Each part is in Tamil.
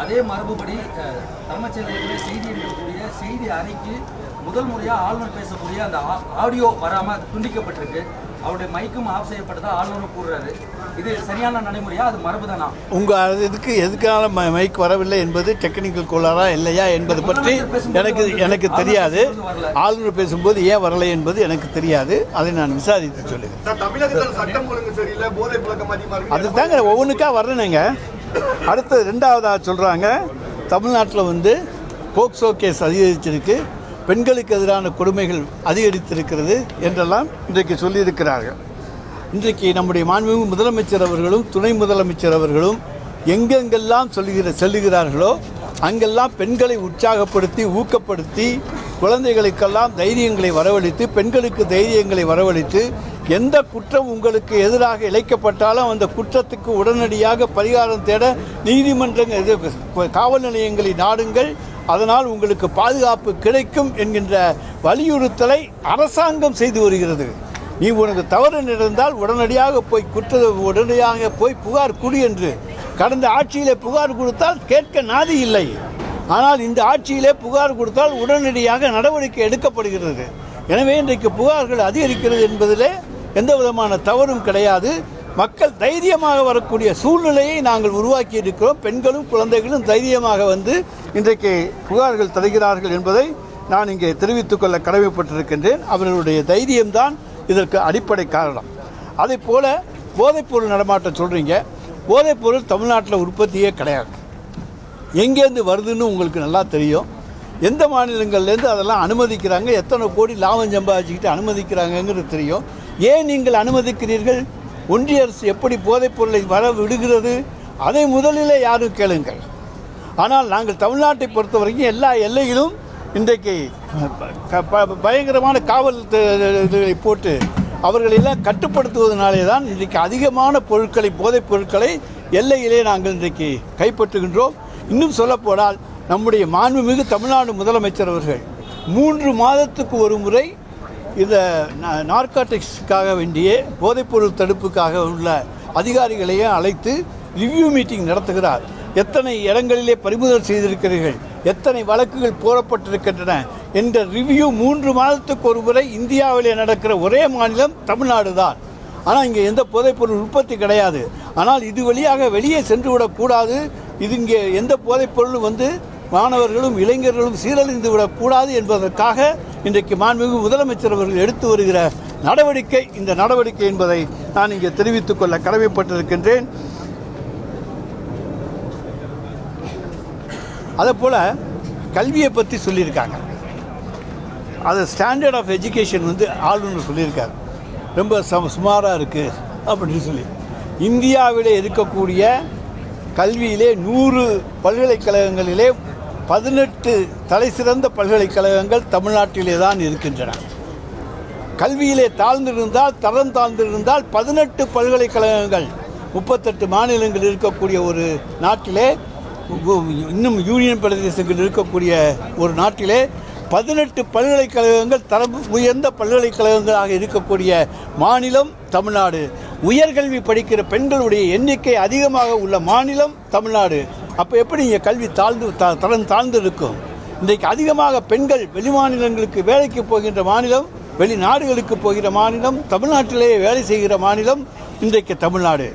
அதே மரபுபடி தலைமைச்செயலகத்தில் செய்தி இருக்கக்கூடிய செய்தி அறைக்கு முதல் முறையாக ஆளுநர் பேசக்கூடிய அந்த ஆடியோ வராமல் துண்டிக்கப்பட்டிருக்கு. அவருடைய மைக்கும் ஆஃப் செய்யப்பட்டதா ஆளுநர் கூறுறாரு. இது சரியான நடைமுறையா, அது மரபு தானா? உங்கள் இதுக்கு எதுக்கான மைக் வரவில்லை என்பது டெக்னிக்கல் கோளாறா இல்லையா என்பது பற்றி எனக்கு தெரியாது. ஆளுநர் பேசும்போது ஏன் வரலை என்பது எனக்கு தெரியாது. அதை நான் விசாரித்து சொல்லுகிறேன். அது தாங்க ஒவ்வொன்றுக்கா வரணுங்க. அடுத்து ரெண்டாவதாக சொல்கிறாங்க, தமிழ்நாட்டில் போக்சோ கேஸ் அதிகரிச்சிருக்கு, பெண்களுக்கு எதிரான கொடுமைகள் அதிகரித்திருக்கிறது என்றெல்லாம் இன்றைக்கு சொல்லியிருக்கிறார்கள். இன்றைக்கு நம்முடைய மாண்புமிகு முதலமைச்சர் அவர்களும் துணை முதலமைச்சர் அவர்களும் எங்கெங்கெல்லாம் செல்லுகிறார்களோ அங்கெல்லாம் பெண்களை உற்சாகப்படுத்தி ஊக்கப்படுத்தி குழந்தைகளுக்கெல்லாம் தைரியங்களை வரவழைத்து பெண்களுக்கு தைரியங்களை வரவழைத்து எந்த குற்றம் உங்களுக்கு எதிராக இழைக்கப்பட்டாலும் அந்த குற்றத்துக்கு உடனடியாக பரிகாரம் தேட நீதிமன்றங்கள் காவல் நிலையங்களை நாடுங்கள், அதனால் உங்களுக்கு பாதுகாப்பு கிடைக்கும் என்கின்ற வலியுறுத்தலை அரசாங்கம் செய்து வருகிறது. நீ உனக்கு தவறு நடந்தால் உடனடியாக போய் புகார் கொடு என்று கடந்த ஆட்சியிலே புகார் கொடுத்தால் கேட்க நாதி இல்லை. ஆனால் இந்த ஆட்சியிலே புகார் கொடுத்தால் உடனடியாக நடவடிக்கை எடுக்கப்படுகிறது. எனவே இன்றைக்கு புகார்கள் அதிகரிக்கிறது என்பதிலே எந்த விதமான தவறும் கிடையாது. மக்கள் தைரியமாக வரக்கூடிய சூழ்நிலையை நாங்கள் உருவாக்கி இருக்கிறோம். பெண்களும் குழந்தைகளும் தைரியமாக இன்றைக்கு புகார்கள் தருகிறார்கள் என்பதை நான் இங்கே தெரிவித்துக் கொள்ள கடமைப்பட்டிருக்கின்றேன். அவர்களுடைய தைரியம்தான் இதற்கு அடிப்படை காரணம். அதே போல போதைப்பொருள் நடமாட்டம் சொல்கிறீங்க. போதைப்பொருள் தமிழ்நாட்டில் உற்பத்தியே கிடையாது. எங்கேருந்து வருதுன்னு உங்களுக்கு நல்லா தெரியும். எந்த மாநிலங்கள்லேருந்து அதெல்லாம் அனுமதிக்கிறாங்க, எத்தனை கோடி லாபம் சம்பாதிச்சுக்கிட்டு அனுமதிக்கிறாங்கங்கிறது தெரியும். ஏன் நீங்கள் அனுமதிக்கிறீர்கள்? ஒன்றிய அரசு எப்படி போதைப் பொருளை வர விடுகிறது? அதை முதலிலே யாரும் கேளுங்கள். ஆனால் நாங்கள் தமிழ்நாட்டை பொறுத்த வரைக்கும் எல்லா எல்லையிலும் இன்றைக்கு பயங்கரமான காவல் போட்டு அவர்களெல்லாம் கட்டுப்படுத்துவதனாலே தான் இன்றைக்கு அதிகமான பொருட்களை போதைப் பொருட்களை எல்லையிலே நாங்கள் இன்றைக்கு கைப்பற்றுகின்றோம். இன்னும் சொல்லப்போனால் நம்முடைய மாண்புமிகு தமிழ்நாடு முதலமைச்சர் அவர்கள் 3 மாதத்துக்கு ஒரு முறை இந்த நார்காட்டிக்ஸுக்காக வேண்டிய போதைப்பொருள் தடுப்புக்காக உள்ள அதிகாரிகளையும் அழைத்து ரிவ்யூ மீட்டிங் நடத்துகிறார். எத்தனை இடங்களிலே பறிமுதல் செய்திருக்கிறீர்கள், எத்தனை வழக்குகள் போடப்பட்டிருக்கின்றன என்ற ரிவ்யூ 3 மாதத்துக்கு ஒரு முறை இந்தியாவிலே நடக்கிற ஒரே மாநிலம் தமிழ்நாடு தான். ஆனால் இங்கே எந்த போதைப்பொருள் உற்பத்தி கிடையாது. ஆனால் இது வழியாக வெளியே சென்று விடக்கூடாது. இது இங்கே எந்த போதைப்பொருளும் மாணவர்களும் இளைஞர்களும் சீரழிந்து விடக்கூடாது என்பதற்காக இன்றைக்கு மாண்புமிகு முதலமைச்சர் அவர்கள் எடுத்து வருகிற நடவடிக்கை இந்த நடவடிக்கை என்பதை நான் இங்கே தெரிவித்துக் கொள்ள கடமைப்பட்டிருக்கின்றேன். அதே போல் கல்வியை பற்றி சொல்லியிருக்காங்க. அது ஸ்டாண்டர்ட் ஆஃப் எஜுகேஷன் ஆளுநர் சொல்லியிருக்காரு, ரொம்ப சுமாராக இருக்குது அப்படின்னு சொல்லி. இந்தியாவிலே இருக்கக்கூடிய கல்வியிலே 100 பல்கலைக்கழகங்களிலே 18 தலை சிறந்த பல்கலைக்கழகங்கள் தமிழ்நாட்டிலே தான் இருக்கின்றன. கல்வியிலே தரம் தாழ்ந்திருந்தால் 18 பல்கலைக்கழகங்கள் 38 மாநிலங்கள் இருக்கக்கூடிய ஒரு நாட்டிலே, இன்னும் யூனியன் பிரதேசங்கள் இருக்கக்கூடிய ஒரு நாட்டிலே 18 பல்கலைக்கழகங்கள் தரம் உயர்ந்த பல்கலைக்கழகங்களாக இருக்கக்கூடிய மாநிலம் தமிழ்நாடு. உயர்கல்வி படிக்கிற பெண்களுடைய எண்ணிக்கை அதிகமாக உள்ள மாநிலம் தமிழ்நாடு. அப்போ எப்படி இங்கே கல்வி தரம் தாழ்ந்து இருக்கும்? இன்றைக்கு அதிகமாக பெண்கள் வெளிமாநிலங்களுக்கு வேலைக்கு போகின்ற மாநிலம், வெளிநாடுகளுக்கு போகிற மாநிலம், தமிழ்நாட்டிலேயே வேலை செய்கிற மாநிலம் இன்றைக்கு தமிழ்நாடு.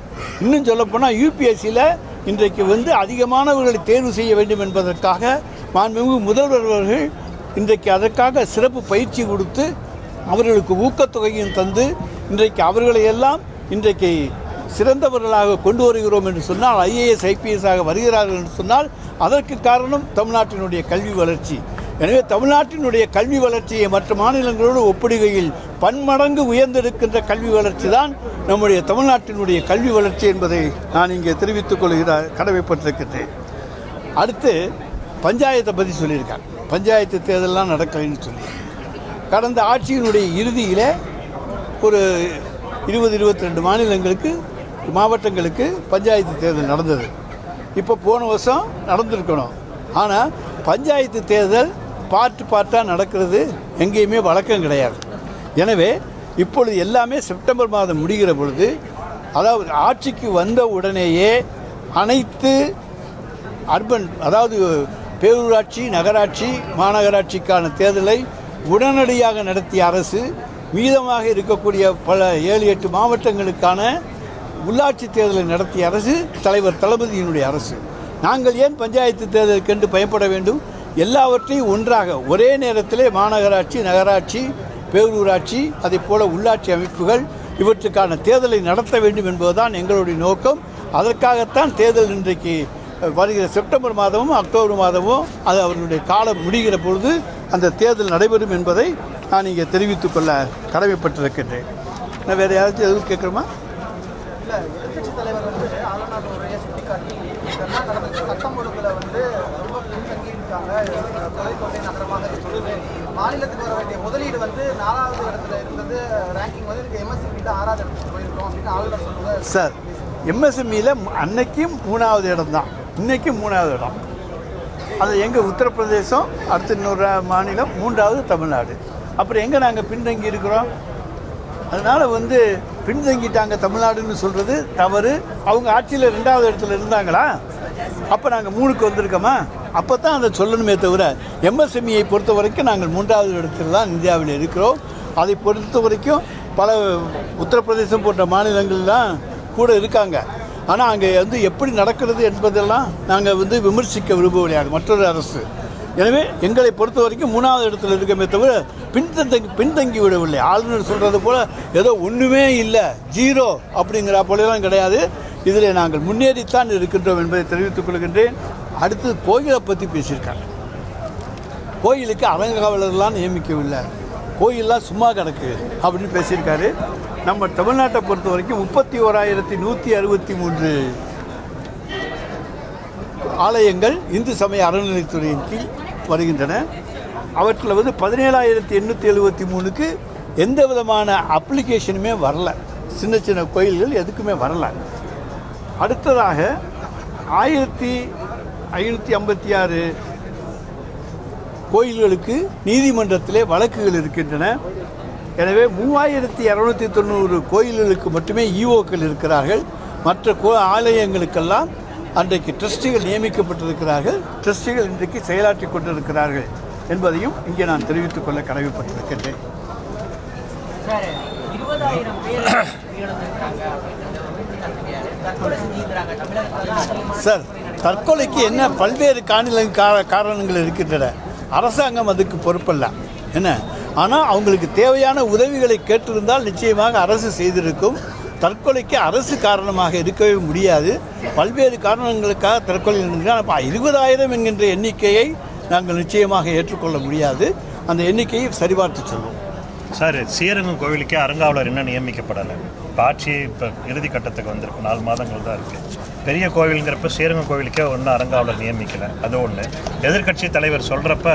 இன்னும் சொல்லப்போனால் யூபிஎஸ்சியில் இன்றைக்கு அதிகமானவர்களை தேர்வு செய்ய வேண்டும் என்பதற்காக மாண்புமிகு முதல்வர் அவர்கள் இன்றைக்கு அதற்காக சிறப்பு பயிற்சி கொடுத்து அவர்களுக்கு ஊக்கத்தொகையும் தந்து இன்றைக்கு அவர்களையெல்லாம் இன்றைக்கு சிறந்தவர்களாக கொண்டு வருகிறோம் என்று சொன்னால், ஐஏஎஸ் IPS ஆக வருகிறார்கள் என்று சொன்னால் அதற்கு காரணம் தமிழ்நாட்டினுடைய கல்வி வளர்ச்சி. எனவே தமிழ்நாட்டினுடைய கல்வி வளர்ச்சியை மற்ற மாநிலங்களோடு ஒப்பிடுகையில் பன்மடங்கு உயர்ந்திருக்கின்ற கல்வி வளர்ச்சி தான் நம்முடைய தமிழ்நாட்டினுடைய கல்வி வளர்ச்சி என்பதை நான் இங்கே தெரிவித்துக் கொள்கிற கடமைப்பட்டிருக்கின்றேன். அடுத்து பஞ்சாயத்தை பற்றி சொல்லியிருக்காங்க. பஞ்சாயத்து தேர்தலெலாம் நடக்கலைன்னு சொல்லி கடந்த ஆட்சியினுடைய இறுதியில் ஒரு 20-22 மாவட்டங்களுக்கு பஞ்சாயத்து தேர்தல் நடந்தது. இப்போ போன வருஷம் நடந்திருக்கணும். ஆனால் பஞ்சாயத்து தேர்தல் பார்ட்டாக நடக்கிறது எங்கேயுமே வழக்கம் கிடையாது. எனவே இப்பொழுது எல்லாமே செப்டம்பர் மாதம் முடிகிற பொழுது, அதாவது ஆட்சிக்கு வந்த உடனேயே அனைத்து அர்பன் அதாவது பேரூராட்சி நகராட்சி மாநகராட்சிக்கான தேர்தலை உடனடியாக நடத்திய அரசு, மீதமாக இருக்கக்கூடிய பல 7-8 மாவட்டங்களுக்கான உள்ளாட்சி தேர்தலை நடத்திய அரசு தலைவர் தளபதியினுடைய அரசு. நாங்கள் ஏன் பஞ்சாயத்து தேர்தலுக்கென்று பயப்பட வேண்டும்? எல்லாவற்றையும் ஒன்றாக ஒரே நேரத்திலே மாநகராட்சி நகராட்சி பேரூராட்சி அதே போல உள்ளாட்சி அமைப்புகள் இவற்றுக்கான தேர்தலை நடத்த வேண்டும் என்பதுதான் எங்களுடைய நோக்கம். அதற்காகத்தான் தேர்தல் இன்றைக்கு வருகிற செப்டம்பர் மாதமும் அக்டோபர் மாதமும் அது அவர்களுடைய காலம் முடிகிற பொழுது அந்த தேர்தல் நடைபெறும் என்பதை நான் இங்கே தெரிவித்துக் கொள்ள கடமைப்பட்டிருக்கின்றேன். நான் வேறு யாராச்சும் எதுவும் கேட்குறோமா? இல்லை, எதிர்கட்சித் தலைவர் வந்து ஆளுநர் உரையை சுட்டிக்காட்டி கர்நாடகத்தில் சட்டம் ஒழுங்குல வந்து ரொம்ப பின்தங்கி இருக்காங்க, தொலைக்கோட்டை நகரமாக இருக்குது, மாநிலத்துக்கு வர வேண்டிய முதலீடு வந்து 4வது இடத்துல இருந்தது, ரேங்கிங் வந்து MSME 6வது இடத்துக்கு போயிருக்கோம் அப்படின்னு ஆளுநர் சொல்லுவாங்க. சார், MSMEயில் அன்னைக்கும் 3வது இடம் தான், இன்றைக்கும் 3வது இடம். அது எங்கள் உத்தரப்பிரதேசம், அடுத்த இன்னொரு மாநிலம், 3வது தமிழ்நாடு. அப்புறம் எங்கே நாங்கள் பின்தங்கி இருக்கிறோம்? அதனால் வந்து பின்தங்கிட்டாங்க தமிழ்நாடுன்னு சொல்கிறது தவறு. அவங்க ஆட்சியில் 2வது இடத்துல இருந்தாங்களா? அப்போ நாங்கள் 3க்கு வந்திருக்கோமா? அப்போ தான் அதை சொல்லணுமே தவிர, MSMEயை பொறுத்த வரைக்கும் நாங்கள் 3வது இடத்துல தான் இந்தியாவில் இருக்கிறோம். அதை பொறுத்த வரைக்கும் பல உத்தரப்பிரதேசம் போன்ற மாநிலங்கள்லாம் கூட இருக்காங்க. ஆனால் அங்கே வந்து எப்படி நடக்கிறது என்பதெல்லாம் நாங்கள் வந்து விமர்சிக்க விரும்பவில்லை மற்றொரு அரசு. எனவே எங்களை பொறுத்த வரைக்கும் 3வது இடத்துல இருக்கமே தவிர பின்தங்கி விடவில்லை. ஆளுநர் சொல்கிறது போல் ஏதோ ஒன்றுமே இல்லை, 0 அப்படிங்கிற போலெல்லாம் கிடையாது. இதில் நாங்கள் முன்னேறித்தான் இருக்கின்றோம் என்பதை தெரிவித்துக் கொள்கின்றேன். அடுத்து கோயிலை பற்றி பேசியிருக்காங்க. கோயிலுக்கு அறங்காவலர்லாம் நியமிக்கவில்லை, கோயிலெலாம் சும்மா கிடக்கு அப்படின்னு பேசியிருக்காரு. நம்ம தமிழ்நாட்டை பொறுத்த வரைக்கும் 31,163 ஆலயங்கள் இந்து சமய அறநிலைத்துறையின் கீழ் வருகின்றன. அவற்றில் வந்து 17,873க்கு எந்த விதமான அப்ளிகேஷனுமே வரல. சின்ன சின்ன கோயில்கள் எதுக்குமே வரல. அடுத்ததாக 1,556 கோயில்களுக்கு நீதிமன்றத்திலே வழக்குகள் இருக்கின்றன. எனவே 3,290 கோயில்களுக்கு மட்டுமே ஈஓக்கள் இருக்கிறார்கள். மற்ற ஆலயங்களுக்கெல்லாம் அன்றைக்கு ட்ரஸ்டிகள் நியமிக்கப்பட்டிருக்கிறார்கள். ட்ரஸ்டிகள் இன்றைக்கு செயலாற்றி கொண்டிருக்கிறார்கள் என்பதையும் இங்கே நான் தெரிவித்துக் கொள்ள கடமைப்பட்டிருக்கின்றேன். சார், தற்கொலைக்கு என்ன பல்வேறு காரணங்கள் இருக்கின்றன. அரசாங்கம் அதுக்கு பொறுப்பல்ல என்ன. ஆனால் அவங்களுக்கு தேவையான உதவிகளை கேட்டிருந்தால் நிச்சயமாக அரசு செய்திருக்கும். தற்கொலைக்கு அரசு காரணமாக இருக்கவே முடியாது. பல்வேறு காரணங்களுக்காக தற்கொலை நடந்தால் 20,000 என்கின்ற எண்ணிக்கையை நாங்கள் நிச்சயமாக ஏற்றுக்கொள்ள முடியாது. அந்த எண்ணிக்கையை சரிபார்த்து சொல்லுவோம். சார், ஸ்ரீரங்கம் கோவிலுக்கே அறங்காவலர் இன்னும் நியமிக்கப்படலை. இப்போ ஆட்சி இப்போ இறுதி கட்டத்துக்கு வந்திருக்கு, 4 மாதங்கள் தான் இருக்குது. பெரிய கோவிலுங்கிறப்ப ஸ்ரீரங்கம் கோவிலுக்கே ஒன்றும் அறங்காவலர் நியமிக்கலை. அது ஒன்று. எதிர்கட்சி தலைவர் சொல்கிறப்ப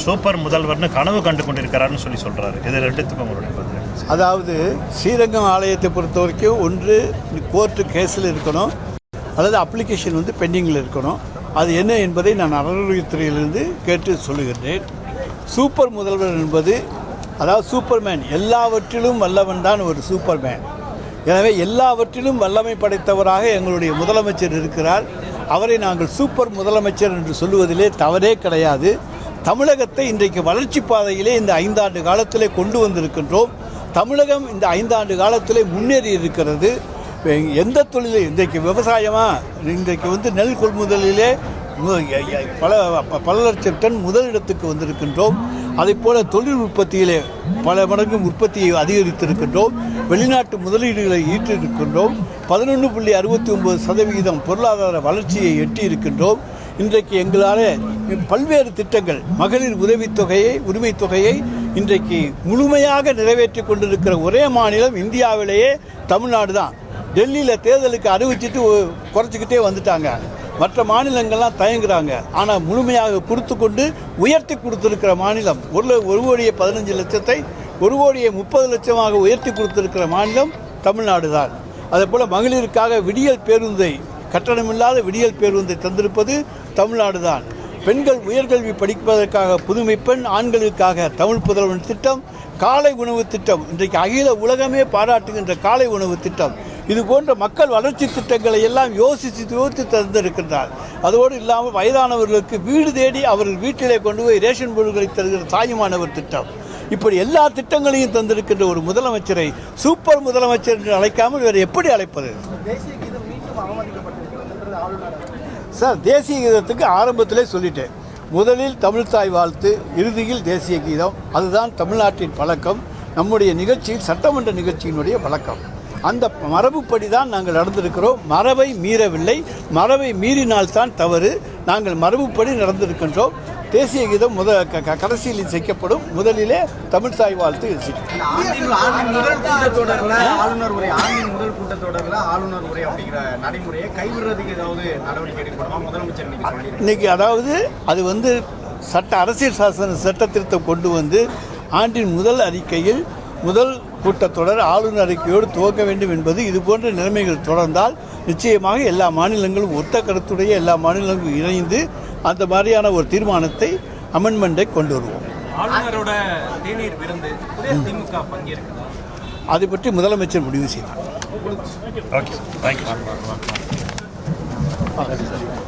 சூப்பர் முதல்வர்னு கனவு கண்டு கொண்டிருக்கிறாருன்னு சொல்கிறாரு. இது ரெண்டுத்துக்கும் உங்களுடைய பதில்? அதாவது ஸ்ரீரங்கம் ஆலயத்தை பொறுத்த வரைக்கும் ஒன்று கோர்ட்டு கேஸில் இருக்கணும், அல்லது அப்ளிகேஷன் வந்து பெண்டிங்கில் இருக்கணும். அது என்ன என்பதை நான் அறநிலையத்துறையிலிருந்து கேட்டு சொல்லுகின்றேன். சூப்பர் முதல்வர் என்பது அதாவது சூப்பர்மேன், எல்லாவற்றிலும் வல்லவன் தான் ஒரு சூப்பர்மேன். எனவே எல்லாவற்றிலும் வல்லமை படைத்தவராக எங்களுடைய முதலமைச்சர் இருக்கிறார். அவரை நாங்கள் சூப்பர் முதலமைச்சர் என்று சொல்லுவதிலே தவறே கிடையாது. தமிழகத்தை இன்றைக்கு வளர்ச்சி பாதையிலே இந்த 5 ஆண்டு காலத்திலே கொண்டு வந்திருக்கின்றோம். தமிழகம் இந்த 5 ஆண்டு காலத்திலே முன்னேறி இருக்கிறது. எந்த தொழிலை இன்றைக்கு விவசாயமாக இன்றைக்கு வந்து நெல் கொள்முதலிலே பல லட்சம் டன் முதலிடத்துக்கு வந்திருக்கின்றோம். அதைப்போல தொழில் உற்பத்தியிலே பல மடங்கு உற்பத்தியை அதிகரித்திருக்கின்றோம். வெளிநாட்டு முதலீடுகளை ஈட்டிருக்கின்றோம். 11.69% பொருளாதார வளர்ச்சியை எட்டியிருக்கின்றோம். இன்றைக்கு எங்களால் பல்வேறு திட்டங்கள், மகளிர் உரிமை தொகையை இன்றைக்கு முழுமையாக நிறைவேற்றி கொண்டிருக்கிற ஒரே மாநிலம் இந்தியாவிலேயே தமிழ்நாடு தான். டெல்லியில் தேர்தலுக்கு அறிவிச்சிட்டு குறைச்சிக்கிட்டே வந்துட்டாங்க. மற்ற மாநிலங்கள்லாம் தயங்குறாங்க. ஆனால் முழுமையாக கொடுத்து கொண்டு உயர்த்தி கொடுத்துருக்கிற மாநிலம் 1,15,00,000 1,30,00,000 உயர்த்தி கொடுத்துருக்கிற மாநிலம் தமிழ்நாடு தான். அதேபோல் மகளிருக்காக விடியல் பேருந்தை, கட்டணமில்லாத விடியல் பேருந்தை தந்திருப்பது தமிழ்நாடு தான். பெண்கள் உயர்கல்வி படிப்பதற்காக புதுமை பெண், ஆண்களுக்காக தமிழ் புதல்வன் திட்டம், காலை உணவு திட்டம், இன்றைக்கு அகில உலகமே பாராட்டுகின்ற காலை உணவு திட்டம், இது போன்ற மக்கள் வளர்ச்சி திட்டங்களை எல்லாம் யோசித்து தந்திருக்கின்றார். அதோடு இல்லாமல் வயதானவர்களுக்கு வீடு தேடி அவர்கள் வீட்டிலே கொண்டு போய் ரேஷன் பொருட்களை தருகிற தாயுமானவர் திட்டம், இப்படி எல்லா திட்டங்களையும் தந்திருக்கின்ற ஒரு முதலமைச்சரை சூப்பர் முதலமைச்சர் என்று அழைக்காமல் வேறு எப்படி அழைப்பது? தேசிய கீதம் மீண்டும் அவமதிக்கப்பட்டிருக்கிறது ஆளுநர். சார், தேசிய கீதத்துக்கு ஆரம்பத்திலே சொல்லிட்டேன். முதலில் தமிழ்த்தாய் வாழ்த்து, இறுதியில் தேசிய கீதம். அதுதான் தமிழ்நாட்டின் பழக்கம். நம்முடைய நிகழ்ச்சியில் சட்டமன்ற நிகழ்ச்சியினுடைய வழக்கம். அந்த மரபுப்படி தான் நாங்கள் நடந்திருக்கிறோம். மரபை மீறவில்லை. மரபை மீறினால்தான் தவறு. நாங்கள் மரபுப்படி நடந்திருக்கின்றோம். தேசிய கீதம் கடைசியில் இசைக்கப்படும். முதலிலே தமிழ்த்தாய் வாழ்த்து இசைக்கும். முதல் கூட்டத்தொடரில் ஆளுநர் உரை, ஆண்டின் முதல் கூட்டத்தொடரில் ஆளுநர் உரை அப்படிங்கிற நடைமுறையை கைவிடுறதுக்கு ஏதாவது நடவடிக்கை எடுக்கப்படுமா முதலமைச்சர் இன்னைக்கு? அதாவது அது அரசியல் சாசன சட்ட திருத்தம் கொண்டு வந்து ஆண்டின் முதல் அறிக்கையில் முதல் கூட்டத்தொடர் ஆளுநர் அறிக்கையோடு துவக்க வேண்டும் என்பது. இது போன்ற நிலைமைகள் தொடர்ந்தால் நிச்சயமாக எல்லா மாநிலங்களும் ஒத்த கருத்துடைய எல்லா மாநிலங்களும் இணைந்து அந்த மாதிரியான ஒரு தீர்மானத்தை அமெண்ட்மெண்ட்டை கொண்டு வருவோம். ஆளுநரோட தேநீர் விருந்து திமுக பங்கேற்கிறதா? அதை பற்றி முதலமைச்சர் முடிவு செய்வார். Okay, thank you.